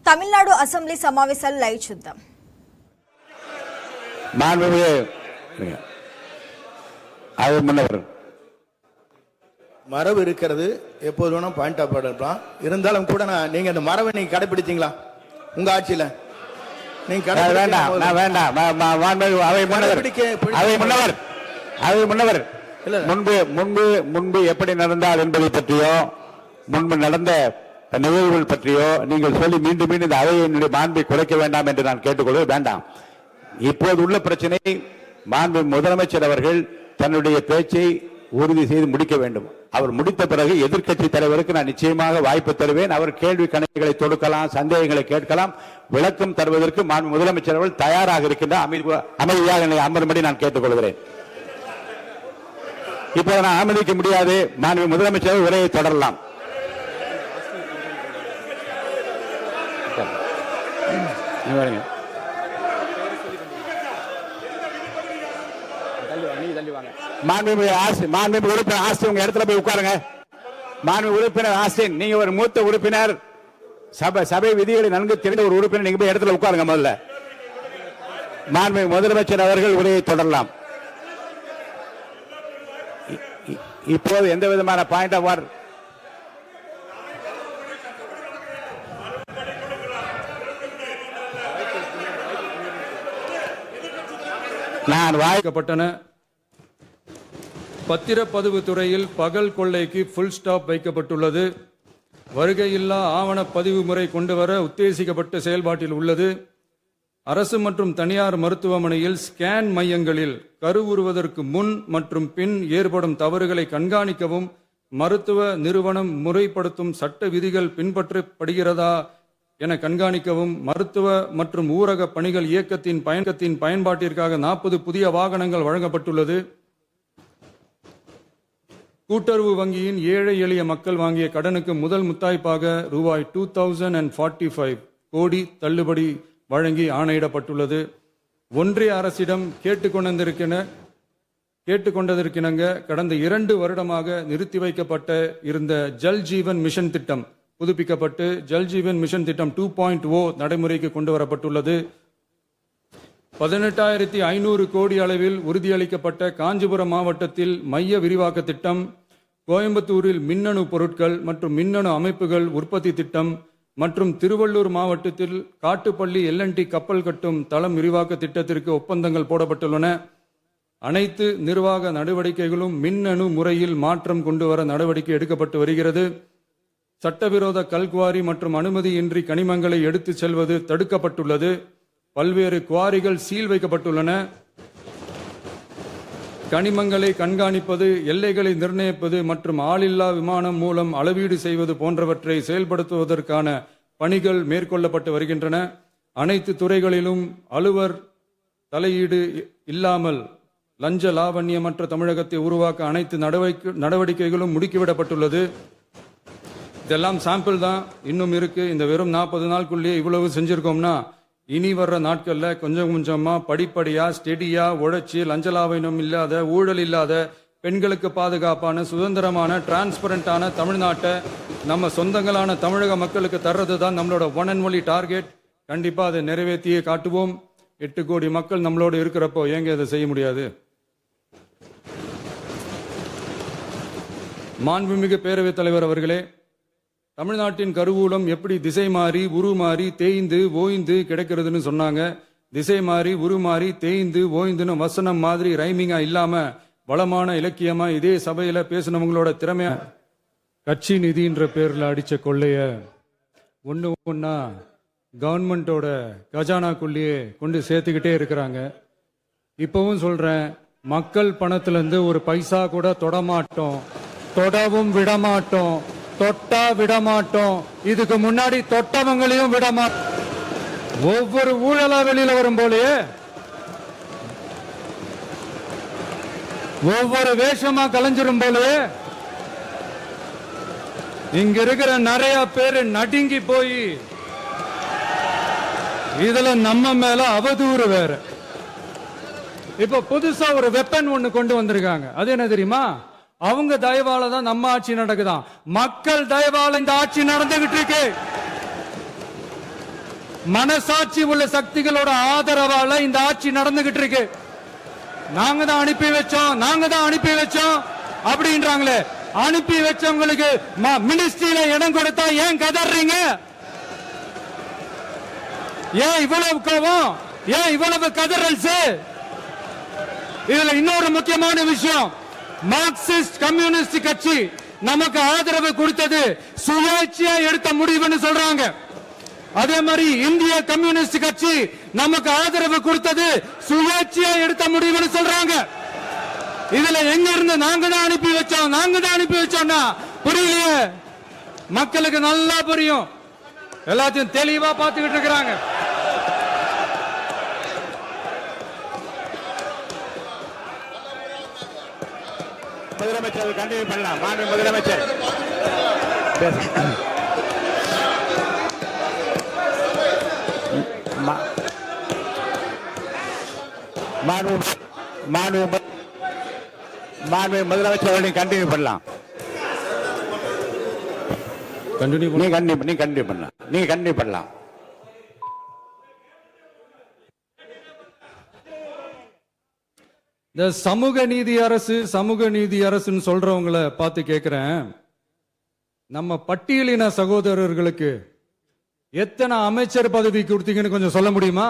Tamil Nadu assembly సమావేశాలు live చూద్దాం. மரபு இருக்கிறது, எப்போது வேணா பாயிண்ட் ஆஃப் ஆர்டர் இருந்தாலும் கூட நீங்க அந்த மரபை நீங்க கடைபிடிச்சீங்களா உங்க ஆட்சியில? நீங்க முன்பு எப்படி நடந்தால் என்பதை பற்றியோ முன்பு நடந்த நிகழ்வுகள் பற்றியோ நீங்கள் சொல்லி மீண்டும் மீண்டும் இந்த அவையினுடைய மாண்பை குறைக்க வேண்டாம் என்று நான் கேட்டுக்கொள்வது வேண்டாம். இப்போது உள்ள பிரச்சனை மாண்பு முதலமைச்சர் அவர்கள் தன்னுடைய பேச்சை உறுதி செய்து முடிக்க வேண்டும். அவர் முடித்த பிறகு எதிர்க்கட்சி தலைவருக்கு நான் நிச்சயமாக வாய்ப்பு தருவேன். அவர் கேள்வி கணக்குகளை தொடுக்கலாம், சந்தேகங்களை கேட்கலாம், விளக்கம் தருவதற்கு மாண்பு முதலமைச்சர் அவர்கள் தயாராக இருக்கின்ற அமைதியாக என்னை அமரும்படி நான் கேட்டுக்கொள்கிறேன். இப்போது நான் அனுமதிக்க முடியாது. மாண்பு முதலமைச்சர் உரையை தொடரலாம். மாண்புமிகு உறுப்பினர் ஆஸ்டின் உங்க இடத்துல போய் உட்காருங்க. மாண்புமிகு உறுப்பினர் ஆஸ்டின், நீங்க ஒரு மூத்த உறுப்பினர், சபை விதிகளை நன்கு தெரிந்த ஒரு உறுப்பினர், நீங்க போய் இடத்துல உட்காருங்க. முதல்ல மாண்புமிகு முதலமைச்சர் அவர்கள் உரையை தொடரலாம். இப்போது எந்த விதமான பாயிண்ட் ஆஃப் ஆர்டர் நான் வாய்க்கப்பட்டன. பத்திரப்பதிவு துறையில் பகல் கொள்ளைக்கு புல் ஸ்டாப் வைக்கப்பட்டுள்ளது. வருகையில்லா ஆவண பதிவு முறை கொண்டுவர உத்தேசிக்கப்பட்ட செயல்பாட்டில் உள்ளது. அரசு மற்றும் தனியார் மருத்துவமனையில் ஸ்கேன் மையங்களில் கருவுறுவதற்கு முன் மற்றும் பின் ஏற்படும் தவறுகளை கண்காணிக்கவும் மருத்துவ நிறுவனம் முறைப்படுத்தும் சட்ட விதிகள் பின்பற்றப்படுகிறதா என கண்காணிக்கவும் மருத்துவ மற்றும் ஊரக பணிகள் இயக்கத்தின் பயன்பாட்டிற்காக 40 புதிய வாகனங்கள் வழங்கப்பட்டுள்ளது. கூட்டுறவு வங்கியின் ஏழை எளிய மக்கள் வாங்கிய கடனுக்கு முதல் முத்தாய்ப்பாக ரூபாய் 2045 கோடி தள்ளுபடி வழங்கி ஆணையிடப்பட்டுள்ளது. ஒன்றிய அரசிடம் கேட்டுக்கொண்டதற்கிணங்க கடந்த 2 வருடமாக நிறுத்தி வைக்கப்பட்ட இருந்த ஜல் ஜீவன் மிஷன் திட்டம் புதுப்பிக்கப்பட்டு ஜல் ஜீவன் மிஷன் திட்டம் 2.0 நடைமுறைக்கு கொண்டு வரப்பட்டுள்ளது. 18,500 கோடி அளவில் உறுதியளிக்கப்பட்ட காஞ்சிபுரம் மாவட்டத்தில் மைய விரிவாக்க திட்டம், கோயம்புத்தூரில் மின்னணு பொருட்கள் மற்றும் மின்னணு அமைப்புகள் உற்பத்தி திட்டம் மற்றும் திருவள்ளூர் மாவட்டத்தில் காட்டுப்பள்ளி LNT கப்பல் கட்டும் தளம் விரிவாக்க திட்டத்திற்கு ஒப்பந்தங்கள் போடப்பட்டுள்ளன. அனைத்து நிர்வாக நடவடிக்கைகளும் மின்னணு முறையில் மாற்றம் கொண்டு வர நடவடிக்கை எடுக்கப்பட்டு வருகிறது. சட்டவிரோத கல்குவாரி மற்றும் அனுமதியின்றி கனிமங்களை எடுத்துச் செல்வது தடுக்கப்பட்டுள்ளது. பல்வேறு குவாரிகள் சீல் வைக்கப்பட்டுள்ளன. கனிமங்களை கண்காணிப்பது, எல்லைகளை நிர்ணயிப்பது மற்றும் ஆளில்லா விமானம் மூலம் அளவீடு செய்வது போன்றவற்றை செயல்படுத்துவதற்கான பணிகள் மேற்கொள்ளப்பட்டு வருகின்றன. அனைத்து துறைகளிலும் அலுவலர் தலையீடு இல்லாமல் லஞ்ச லாவண்யமற்ற தமிழகத்தை உருவாக்க அனைத்து நடவடிக்கைகளும் முடுக்கிவிடப்பட்டுள்ளது. இதெல்லாம் சாம்பிள் தான், இன்னும் இருக்கு. இந்த வெறும் 40 நாளுக்குள்ளேயே இவ்வளவு செஞ்சிருக்கோம்னா இனி வர்ற நாட்கள்ல கொஞ்சம் கொஞ்சமா படிப்படியா ஸ்டெடியா உழைச்சி லஞ்சலாவணம் இல்லாத, ஊழல் இல்லாத, பெண்களுக்கு பாதுகாப்பான, சுதந்திரமான, டிரான்ஸ்பரண்டான தமிழ்நாட்டை நம்ம சொந்தங்களான தமிழக மக்களுக்கு தர்றது தான் நம்மளோட ஒன் அண்ட் ஒன்லி டார்கெட். கண்டிப்பா அதை நிறைவேற்றியே காட்டுவோம். 8 கோடி மக்கள் நம்மளோட இருக்கிறப்போ ஏங்க அதை செய்ய முடியாது? மாண்புமிகு பேரவைத் தலைவர் அவர்களே, தமிழ்நாட்டின் கருவூலம் எப்படி திசை மாறி உருமாறி தேய்ந்து ஓய்ந்து கிடக்கிறதுன்னு சொன்னாங்க. திசை மாறி உருமாறி தேய்ந்து ஓய்ந்துன்னு வசனம் மாதிரி ரைமிங்கா இல்லாம வளமான இலக்கியமா இதே சபையில பேசினவங்களோட திறமையா கட்சி நிதின்ற பேர்ல அடிச்ச கொள்ளைய ஒன்னா கவர்மெண்டோட கஜானாக்குள்ளேயே கொண்டு சேர்த்துக்கிட்டே இருக்கிறாங்க. இப்பவும் சொல்றேன், மக்கள் பணத்துல இருந்து ஒரு பைசா கூட தொடமாட்டோம், தொடவும் விடமாட்டோம், தொட்டா விடமாட்டோம். இதுக்கு முன்னாடி தொட்டவங்களையும் விடமாட்டோம். ஒவ்வொரு ஊழலா வெளியில வரும் போலயே ஒவ்வொரு வேஷமா கலைஞ்சிரும் போலயே இங்க இருக்கிற நிறைய பேரு நடுங்கி போய் இதுல நம்ம மேல அவதூறு வேற. இப்ப புதுசா ஒரு வெப்பன் ஒண்ணு கொண்டு வந்திருக்காங்க. அது என்ன தெரியுமா? அவங்க தயவால தான் நம்ம ஆட்சி நடக்குதான். மக்கள் தயவால இந்த ஆட்சி நடந்துகிட்டு இருக்கு. மனசாட்சி உள்ள சக்திகளோட ஆதரவால இந்த ஆட்சி நடந்துகிட்டு இருக்கு. நாங்க தான் அனுப்பி வச்சோம் அப்படின்றாங்களே. அனுப்பி வச்சவங்களுக்கு மினிஸ்ட்ரியில இடம் கொடுத்தா ஏன் கதறீங்க? ஏன் இவ்வளவு கோபம்? ஏன் இவ்வளவு கதறல்ஸ்? இதுல இன்னொரு முக்கியமான விஷயம், மார்க்சிஸ்ட் கம்யூனிஸ்ட் கட்சி நமக்கு ஆதரவு கொடுத்தது சுயேட்சையா எடுத்த முடிவுன்னு சொல்றாங்க. அதே மாதிரி இந்திய கம்யூனிஸ்ட் கட்சி நமக்கு ஆதரவு கொடுத்தது சுயேட்சையா எடுத்த முடிவுன்னு சொல்றாங்க. இதுல எங்க இருந்து நாங்க தான் அனுப்பி வச்சோம்னா புரியலையே. மக்களுக்கு நல்லா புரியும், எல்லாத்தையும் தெளிவா பார்த்துக்கிட்டு இருக்கிறாங்க. முதலமைச்சர் கண்டினியூ பண்ணலாம். மாண்பு முதலமைச்சர் முதலமைச்சர் கண்டினியூ பண்ணலாம். நீங்க கண்டினியூ பண்ணலாம். இந்த சமூக நீதி அரசுன்னு சொல்றவங்களை பார்த்து கேட்கிறேன், நம்ம பட்டியலின சகோதரர்களுக்கு எத்தனை அமைச்சர் பதவி கொடுத்தீங்கன்னு கொஞ்சம் சொல்ல முடியுமா?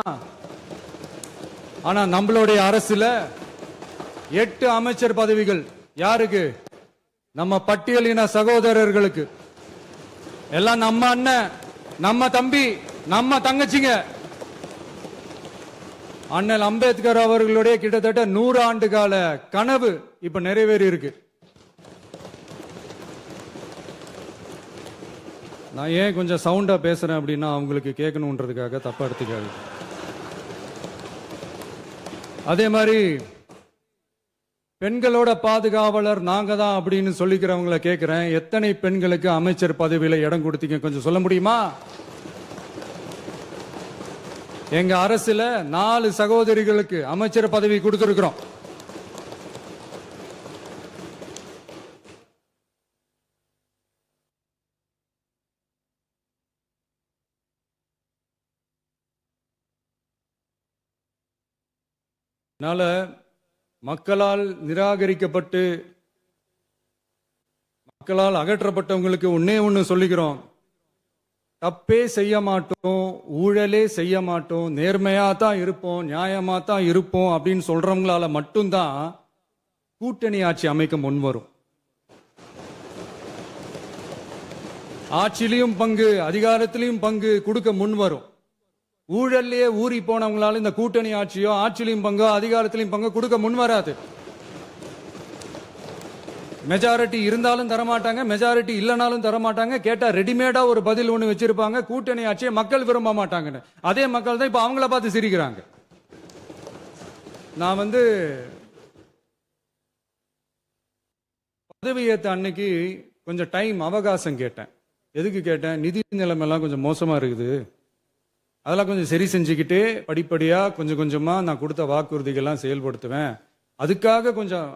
ஆனா நம்மளுடைய அரசுல 8 அமைச்சர் பதவிகள் யாருக்கு? நம்ம பட்டியலின சகோதரர்களுக்கு. எல்லாம் நம்ம அண்ணன், நம்ம தம்பி, நம்ம தங்கச்சிங்க. அண்ணல் அம்பேத்கர் அவர்களுடைய கிட்டத்தட்ட 100 ஆண்டு கால கனவு இப்ப நிறைவேறி இருக்கு. நான் ஏன் கொஞ்சம் சவுண்டா பேசுறேன் அப்படின்னா அவங்களுக்கு கேட்கணுன்றதுக்காக, தப்பா எடுத்துக்காது. அதே மாதிரி பெண்களோட பாதுகாவலர் நாங்க தான் அப்படின்னு சொல்லிக்கிறவங்களை கேட்கிறேன், எத்தனை பெண்களுக்கு அமைச்சர் பதவியில இடம் கொடுத்தீங்க கொஞ்சம் சொல்ல முடியுமா? எங்க அரசுல 4 சகோதரிகளுக்கு அமைச்சர் பதவி கொடுத்திருக்கிறோம். அதனால மக்களால் நிராகரிக்கப்பட்டு மக்களால் அகற்றப்பட்டவங்களுக்கு ஒண்ணு சொல்லிக்கிறோம், தப்பே செய்ய மாட்டோம், ஊழலே செய்ய மாட்டோம், நேர்மையா தான் இருப்போம், நியாயமா தான் இருப்போம் அப்படின்னு சொல்றவங்களால மட்டும்தான் கூட்டணி ஆட்சி அமைக்க முன்வரும். ஆட்சியிலையும் பங்கு, அதிகாரத்திலையும் பங்கு கொடுக்க முன்வரும். ஊழல்லையே ஊறி போனவங்களால இந்த கூட்டணி ஆட்சியோ, ஆட்சியிலையும் பங்கோ, அதிகாரத்திலையும் பங்கோ கொடுக்க முன்வராது. மெஜாரிட்டி இருந்தாலும் தரமாட்டாங்க, மெஜாரிட்டி இல்லைனாலும் தரமாட்டாங்க. கேட்டா ரெடிமேடா ஒரு பதில் ஒண்ணு வச்சிருப்பாங்க, கூட்டணி ஆட்சியை மக்கள் விரும்ப மாட்டாங்கன்னு. அதே மக்கள் தான் இப்ப அவங்கள பார்த்து சிரிக்கிறாங்க. நான் பதவி ஏத்த அன்னைக்கு கொஞ்சம் டைம் அவகாசம் கேட்டேன். எதுக்கு கேட்டேன்? நிதி நிலைமை எல்லாம் கொஞ்சம் மோசமா இருக்குது, அதெல்லாம் கொஞ்சம் சரி செஞ்சுக்கிட்டு படிப்படியா கொஞ்சம் கொஞ்சமா நான் கொடுத்த வாக்குறுதிகள்லாம் செயல்படுத்துவேன், அதுக்காக கொஞ்சம்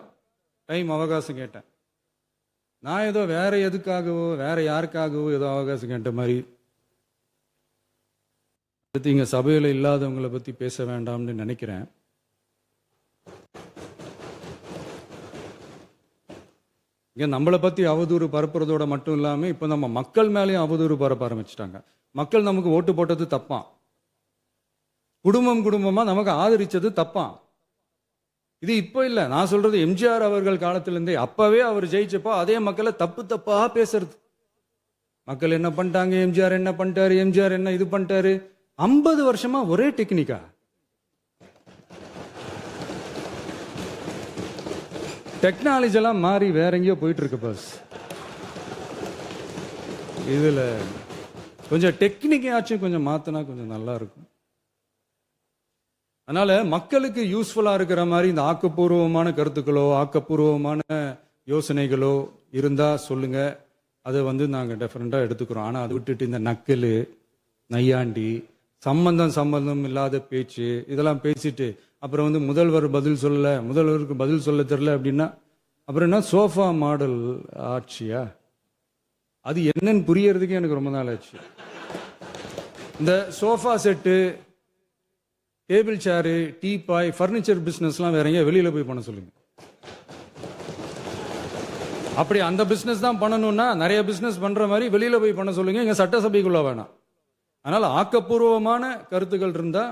டைம் அவகாசம் கேட்டேன். நான் ஏதோ வேற எதுக்காகவோ வேற யாருக்காகவோ ஏதோ அவகாசம் கேட்ட மாதிரி. இங்க சபையில இல்லாதவங்களை பத்தி பேச வேண்டாம்னு நினைக்கிறேன். இங்க நம்மளை பத்தி அவதூறு பரப்புறதோட மட்டும் இல்லாம இப்ப நம்ம மக்கள் மேலேயும் அவதூறு பரப்ப ஆரம்பிச்சிட்டாங்க. மக்கள் நமக்கு ஓட்டு போட்டது தப்பா, குடும்பமா நமக்கு ஆதரிச்சது தப்பா. இது இப்போ இல்ல, நான் சொல்றது எம்ஜிஆர் அவர்கள் காலத்திலிருந்தே. அப்பவே அவர் ஜெயிச்சப்போ அதே மக்களை தப்பா பேசுறது. மக்கள் என்ன பண்ணிட்டாங்க, எம்ஜிஆர் என்ன பண்ணிட்டாரு, எம்ஜிஆர் என்ன இது பண்ணிட்டாரு. 50 வருஷமா ஒரே டெக்னிக்கா. டெக்னாலஜி எல்லாம் மாறி வேற எங்கேயோ போயிட்டு இருக்கு பாஸ். இதுல கொஞ்சம் டெக்னிக்காச்சும் கொஞ்சம் மாத்தினா கொஞ்சம் நல்லா இருக்கும். அதனால மக்களுக்கு யூஸ்ஃபுல்லா இருக்கிற மாதிரி இந்த ஆக்கப்பூர்வமான கருத்துக்களோ ஆக்கப்பூர்வமான யோசனைகளோ இருந்தா சொல்லுங்க, அதை நாங்க டெஃபரெண்டா எடுத்துக்கிறோம். ஆனா அதை விட்டுட்டு இந்த நக்கல், நையாண்டி, சம்பந்தம் இல்லாத பேச்சு இதெல்லாம் பேசிட்டு அப்புறம் முதல்வர் பதில் சொல்லல, முதல்வருக்கு பதில் சொல்ல தெரியல அப்படின்னா அப்புறம் என்ன சோஃபா மாடல் ஆட்சியா? அது என்னன்னு புரியறதுக்கே எனக்கு ரொம்ப நாள் ஆச்சு. இந்த sofa set, table chair, teapoy, furniture பிசினஸ்லாம் வேற எங்க வெளியில போய் பண்ண சொல்லுங்க. அப்படி அந்த பிசினஸ் தான் பண்ணணும்னா நிறைய பிசினஸ் பண்ற மாதிரி வெளியில போய் பண்ண சொல்லுங்க. இங்க சட்டசபைக்குள்ள வேணாம். அதனால ஆக்கப்பூர்வமான கருத்துக்கள் இருந்தா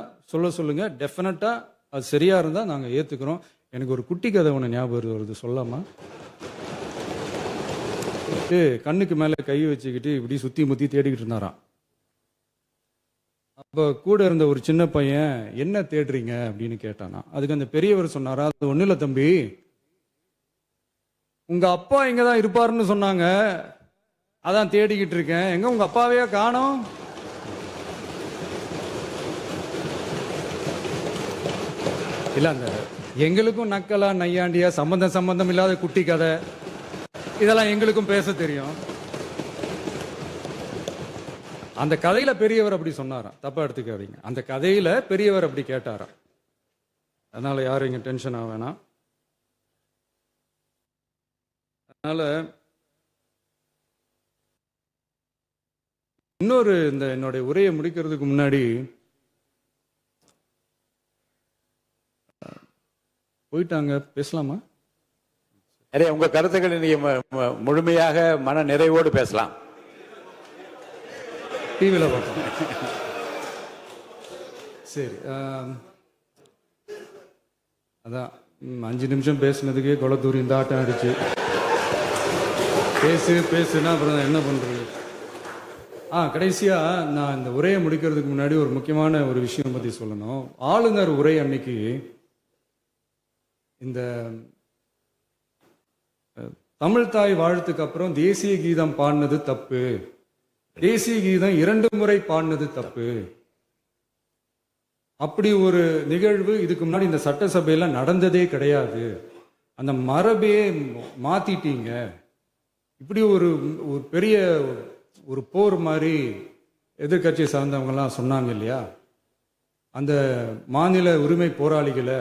சொல்லுங்க. டெஃபினட்டா அது சரியா இருந்தா நாங்க ஏத்துக்கிறோம். எனக்கு ஒரு குட்டி கதை ஒன்று ஞாபகம் வருது, சொல்லாமா? கண்ணுக்கு மேல கை வச்சுக்கிட்டு இப்படி சுத்தி முத்தி தேடிக்கிட்டு இருந்தாராம். அப்ப கூட இருந்த ஒரு சின்ன பையன், என்ன தேடுறீங்க அப்படின்னு கேட்டானா. அதுக்கு அந்த பெரியவர் சொன்னாரா, அது ஒண்ணு இல்ல தம்பி, உங்க அப்பா இங்கதான் இருப்பாருன்னு சொன்னாங்க, அதான் தேடிக்கிட்டு இருக்கேன். எங்க உங்க அப்பாவையே காணோம்? இல்ல அந்த எங்களுக்கும் நக்கலா நையாண்டியா சம்பந்தம் இல்லாத குட்டி கதை இதெல்லாம் எங்களுக்கும் பேச தெரியும். அந்த கதையில பெரியவர் அப்படி சொன்னாராம், தப்பா எடுத்துக்காதீங்க. அந்த கதையில பெரியவர் அப்படி கேட்டாராம். அதனால யாரும் இங்க டென்ஷன் ஆக வேணாம். அதனால இன்னொரு இந்த என்னுடைய உரையை முடிக்கிறதுக்கு முன்னாடி போயிட்டாங்க, பேசலாமா? நிறைய உங்க கருத்துக்களை நீங்க முழுமையாக மன நிறைவோடு பேசலாம். டிவியில் பார்த்தோம். சரி, அதான் 5 நிமிஷம் பேசுனதுக்கே கொளத்தூரி இந்த ஆட்டம் அடிச்சு பேசுனா அப்புறம் என்ன பண்றது? கடைசியா நான் இந்த உரையை முடிக்கிறதுக்கு முன்னாடி ஒரு முக்கியமான ஒரு விஷயம் பத்தி சொல்லணும். ஆளுநர் உரை அன்னைக்கு இந்த தமிழ் தாய் வாழ்த்துக்கு அப்புறம் தேசிய கீதம் பாடினது தப்பு, தேசிய கீதம் 2 முறை பாடினது தப்பு, அப்படி ஒரு நிகழ்வு இதுக்கு முன்னாடி இந்த சட்டசபையில நடந்ததே கிடையாது, அந்த மரபையே மாத்திட்டீங்க, இப்படி ஒரு பெரிய ஒரு போர் மாதிரி எதிர்கட்சியை சார்ந்தவங்க எல்லாம் சொன்னாங்க இல்லையா? அந்த மாநில உரிமை போராளிகளை,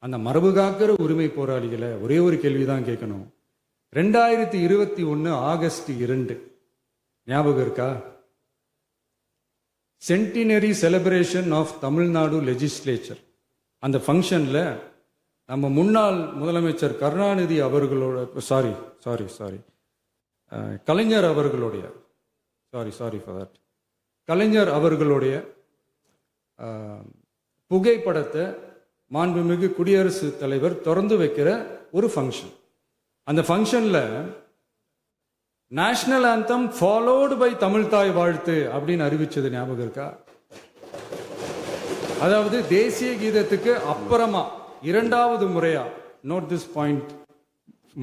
அந்த மரபு காக்கிற உரிமை போராளிகளை ஒரே ஒரு கேள்விதான் கேட்கணும். 2021 ஆகஸ்ட் 2 ஞாபகம் இருக்கா? Centenary celebration of Tamil Nadu legislature. அந்த ஃபங்க்ஷன்ல நம்ம முன்னாள் முதலமைச்சர் கருணாநிதி அவர்களோட கலைஞர் அவர்களுடைய கலைஞர் அவர்களுடைய புகைப்படத்தை மாண்புமிகு குடியரசுத் தலைவர் திறந்து வைக்கிற ஒரு ஃபங்க்ஷன். அந்த ஃபங்க்ஷன்ல national anthem followed by Tamil தாய் வாழ்த்து அப்படின்னு அறிவிச்சது ஞாபகம் இருக்கா? அதாவது தேசிய கீதத்துக்கு அப்புறமா 2வது முறையா, நோட் திஸ் பாயிண்ட்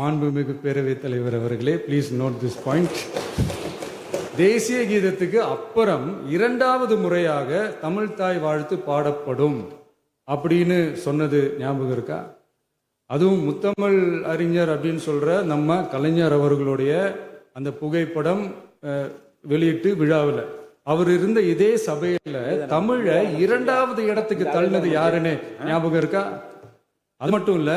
மாண்புமிகு பேரவைத் தலைவர் அவர்களே, ப்ளீஸ் நோட் திஸ் பாயிண்ட். தேசிய கீதத்துக்கு அப்புறம் 2வது முறையாக தமிழ் தாய் வாழ்த்து பாடப்படும் அப்படின்னு சொன்னது ஞாபகம் இருக்கா? அதுவும் முத்தமிழ் அறிஞர் அப்படின்னு சொல்ற நம்ம கலைஞர் அவர்களுடைய அந்த புகைப்படம் வெளியிட்டு விழாவில் அவர் இருந்த இதே சபையில தமிழை 2வது இடத்துக்கு தள்ளினது யாருன்னு ஞாபகம் இருக்கா? அது மட்டும் இல்ல,